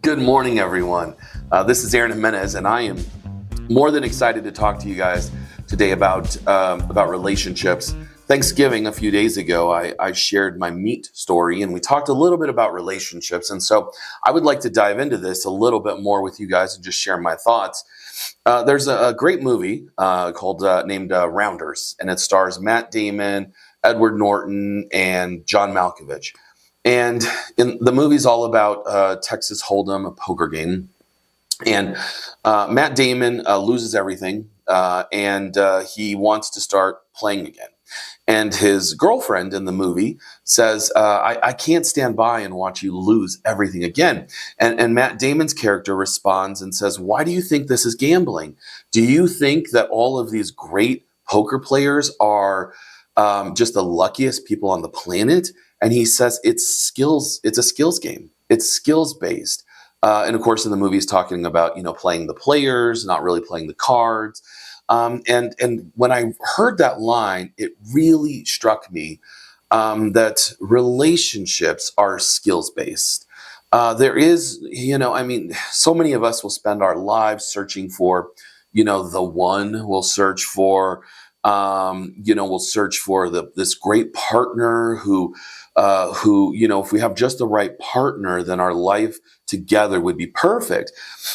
Good morning, everyone. This is Aaron Jimenez, and I am more than excited to talk to you guys today about relationships. Thanksgiving a few days ago, I shared my meat story, and we talked a little bit about relationships. And so I would like to dive into this a little bit more with you guys and just share my thoughts. There's a great movie called named Rounders, and it stars Matt Damon, Edward Norton, and John Malkovich. And in the movie's all about Texas Hold'em, a poker game. And Matt Damon loses everything, and he wants to start playing again. And his girlfriend in the movie says, I can't stand by and watch you lose everything again. And Matt Damon's character responds and says, why do you think this is gambling? Do you think that all of these great poker players are just the luckiest people on the planet? And he says, it's skills. It's a skills game. It's skills based. And of course, in the movie, he's talking about, playing the players, not really playing the cards. And when I heard that line, it really struck me that relationships are skills based. There is, so many of us will spend our lives searching for, the one. We'll search for, this great partner who, if we have just the right partner, then our life together would be perfect.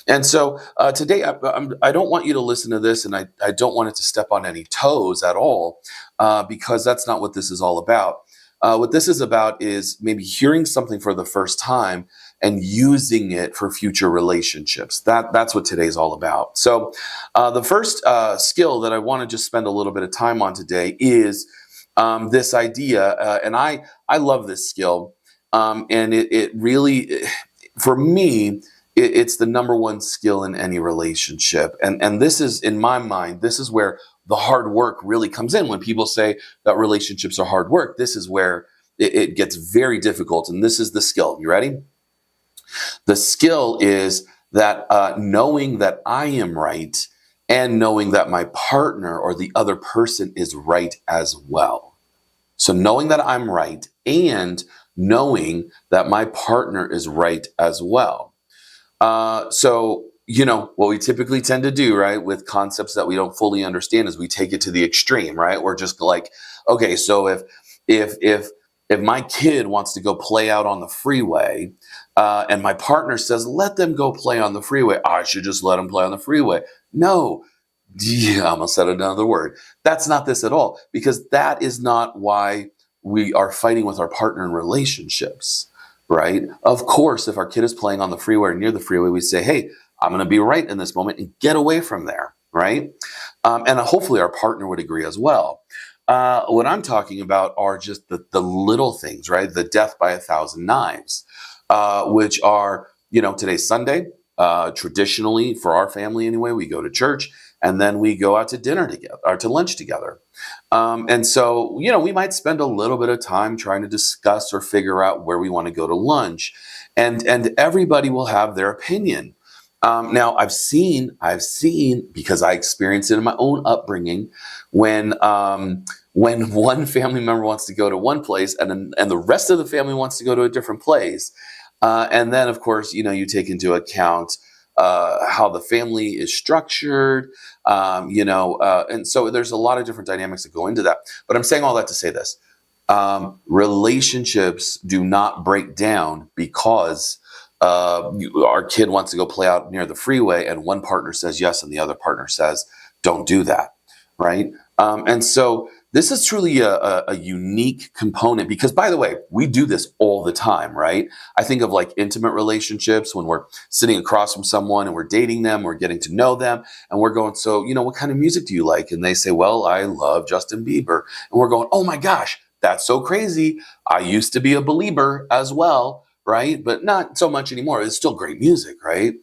And so today, I don't want you to listen to this, and I don't want it to step on any toes at all, because that's not what this is all about. What this is about is maybe hearing something for the first time and using it for future relationships. That's what today's all about. So the first skill that I want to just spend a little bit of time on today is this idea, and I love this skill, and it really, for me, it's the number one skill in any relationship. And this is, in my mind, this is where the hard work really comes in. When people say that relationships are hard work, this is where it gets very difficult. And this is the skill. You ready? The skill is that knowing that I am right and knowing that my partner or the other person is right as well. So knowing that I'm right and knowing that my partner is right as well. What we typically tend to do, right, with concepts that we don't fully understand is we take it to the extreme, right? We're just like, okay, so if my kid wants to go play out on the freeway, and my partner says, let them go play on the freeway, I should just let them play on the freeway. No. Yeah, I almost said another word. That's not this at all, because that is not why we are fighting with our partner in relationships, right? Of course, if our kid is playing on the freeway or near the freeway, we say, hey, I'm going to be right in this moment and get away from there, right? And hopefully our partner would agree as well. What I'm talking about are just the little things, right? The death by 1,000 knives, which are, today's Sunday. Traditionally, for our family anyway, we go to church and then we go out to dinner together or to lunch together. And so, we might spend a little bit of time trying to discuss or figure out where we want to go to lunch. And everybody will have their opinion. Now, I've seen, because I experienced it in my own upbringing, when one family member wants to go to one place and the rest of the family wants to go to a different place. And then, of course, you take into account how the family is structured, and so there's a lot of different dynamics that go into that. But I'm saying all that to say this. Relationships do not break down because our kid wants to go play out near the freeway and one partner says yes and the other partner says don't do that, right? And so this is truly a unique component because, by the way, we do this all the time, right? I think of like intimate relationships when we're sitting across from someone and we're dating them, we're getting to know them, and we're going, so, what kind of music do you like? And they say, well, I love Justin Bieber. And we're going, oh my gosh, that's so crazy. I used to be a believer as well, right? But not so much anymore. It's still great music, right?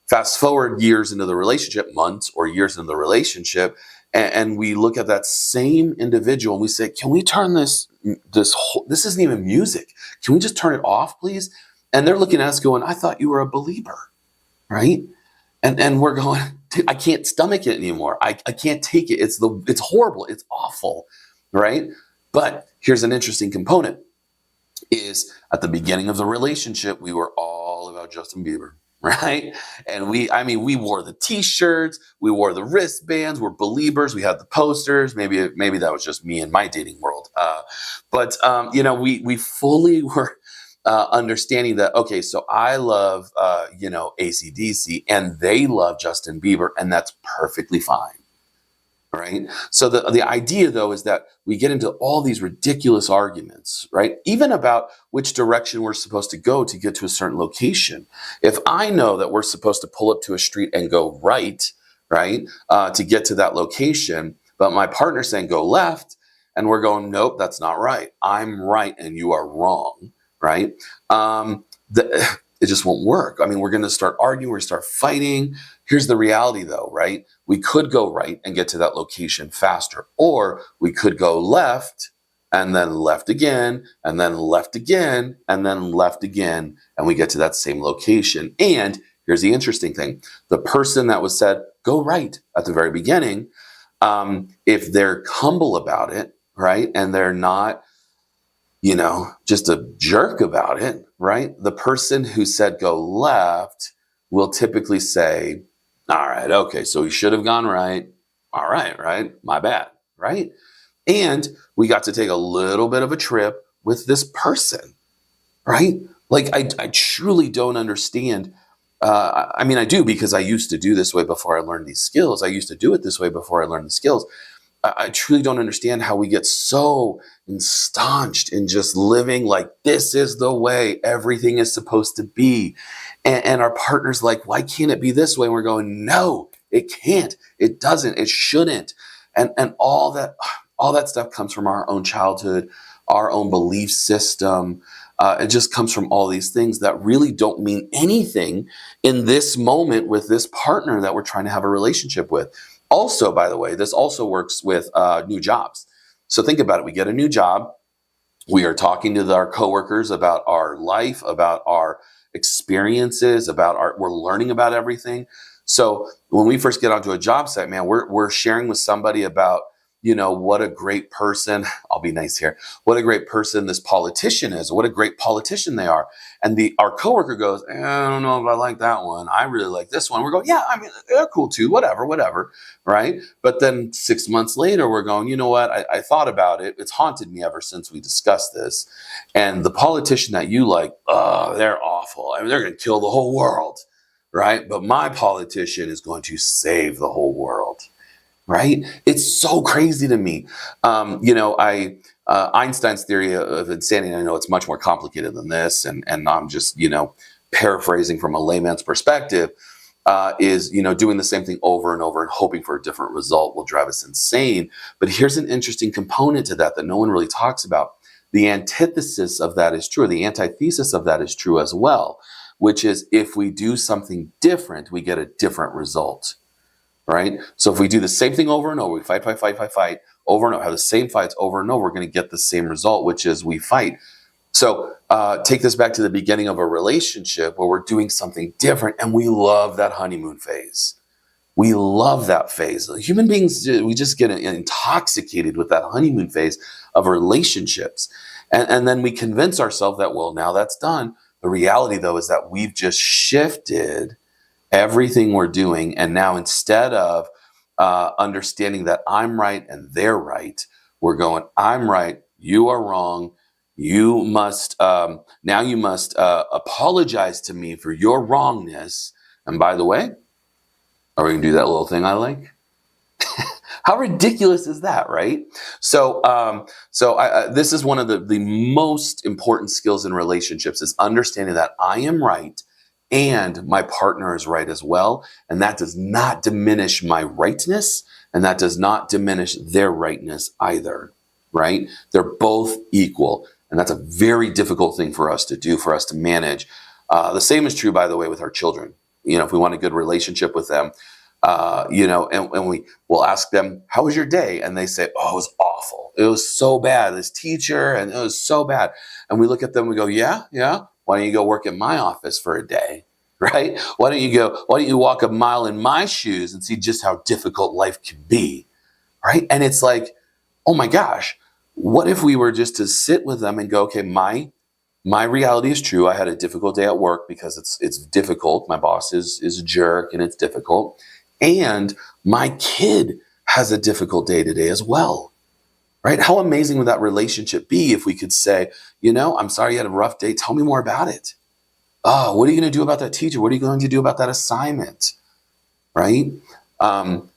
Fast forward years into the relationship, months or years into the relationship, and we look at that same individual and we say, can we turn this isn't even music. Can we just turn it off, please? And they're looking at us going, I thought you were a believer, right? And we're going, I can't stomach it anymore. I can't take it. It's horrible. It's awful, right? But here's an interesting component is at the beginning of the relationship, we were all about Justin Bieber. right? And we wore the t-shirts, we wore the wristbands, we're believers, we had the posters. Maybe that was just me in my dating world. We fully were understanding that, okay, so I love, AC/DC and they love Justin Bieber, and that's perfectly fine. Right. So the idea, though, is that we get into all these ridiculous arguments, right? Even about which direction we're supposed to go to get to a certain location. If I know that we're supposed to pull up to a street and go right, to get to that location, but my partner's saying go left, and we're going, nope, that's not right. I'm right and you are wrong, right? It just won't work. I mean, we're going to start arguing, we're going to start fighting. Here's the reality, though, right? We could go right and get to that location faster, or we could go left and then left again, and then left again, and then left again, and we get to that same location. And here's the interesting thing. The person that was said, go right at the very beginning, if they're humble about it, right, and they're not, just a jerk about it, right? The person who said go left will typically say, all right, okay, so he should have gone right. All right, my bad, right? And we got to take a little bit of a trip with this person, right? Like, I truly don't understand. I do, because I used to do this way before I learned these skills. I used to do it this way before I learned the skills. I truly don't understand how we get so ensconced in just living like this is the way everything is supposed to be. And our partner's like, why can't it be this way? And we're going, no, it can't. It doesn't. It shouldn't. And all that stuff comes from our own childhood, our own belief system. It just comes from all these things that really don't mean anything in this moment with this partner that we're trying to have a relationship with. Also, by the way, this also works with new jobs. So think about it. We get a new job. We are talking to our coworkers about our life, about our experiences, we're learning about everything. So when we first get onto a job site, man, we're sharing with somebody about, what a great person, I'll be nice here, what a great person this politician is, what a great politician they are. And our coworker goes, I don't know if I like that one. I really like this one. We're going, yeah, I mean, they're cool too, whatever, right? But then 6 months later, we're going, you know what? I thought about it. It's haunted me ever since we discussed this. And the politician that you like, they're awful. I mean, they're going to kill the whole world, right? But my politician is going to save the whole world. Right? It's so crazy to me. Einstein's theory of insanity, I know it's much more complicated than this, and I'm just, paraphrasing from a layman's perspective, is, doing the same thing over and over and hoping for a different result will drive us insane. But here's an interesting component to that no one really talks about. The antithesis of that is true, or the antithesis of that is true as well, which is if we do something different, we get a different result. Right? So if we do the same thing over and over, we fight over and over, have the same fights over and over, we're going to get the same result, which is we fight. So take this back to the beginning of a relationship where we're doing something different, and we love that honeymoon phase. We love that phase. Human beings, we just get intoxicated with that honeymoon phase of relationships. And then we convince ourselves that, well, now that's done. The reality, though, is that we've just shifted everything we're doing. And now instead of understanding that I'm right and they're right, we're going, I'm right, you are wrong. You must apologize to me for your wrongness. And by the way, are we going to do that little thing I like? How ridiculous is that, right? So this is one of the most important skills in relationships, is understanding that I am right and my partner is right as well. And that does not diminish my rightness, and that does not diminish their rightness either, right? They're both equal. And that's a very difficult thing for us to do, for us to manage. The same is true, by the way, with our children. If we want a good relationship with them, and we will ask them, how was your day? And they say, oh, it was awful. It was so bad. This teacher, and it was so bad. And we look at them and we go, yeah. Why don't you go work in my office for a day, right? Why don't you walk a mile in my shoes and see just how difficult life can be, right? And it's like, oh my gosh, what if we were just to sit with them and go, okay, my my reality is true. I had a difficult day at work because it's difficult. My boss is a jerk and it's difficult. And my kid has a difficult day today as well. Right? How amazing would that relationship be if we could say, I'm sorry you had a rough day. Tell me more about it. Oh, what are you going to do about that teacher? What are you going to do about that assignment? Right?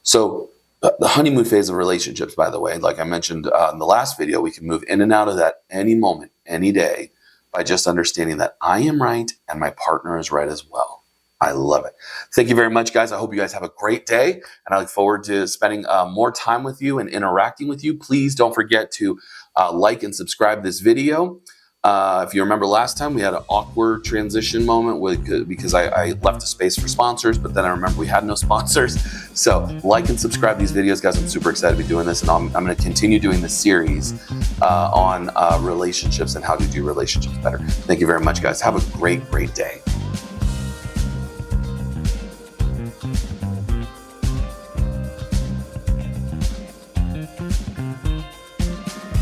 So the honeymoon phase of relationships, by the way, like I mentioned in the last video, we can move in and out of that any moment, any day, by just understanding that I am right and my partner is right as well. I love it. Thank you very much, guys. I hope you guys have a great day, and I look forward to spending more time with you and interacting with you. Please don't forget to like and subscribe this video. If you remember last time, we had an awkward transition moment because I left a space for sponsors, but then I remember we had no sponsors. So like and subscribe these videos, guys. I'm super excited to be doing this, and I'm going to continue doing this series on relationships and how to do relationships better. Thank you very much, guys. Have a great, great day.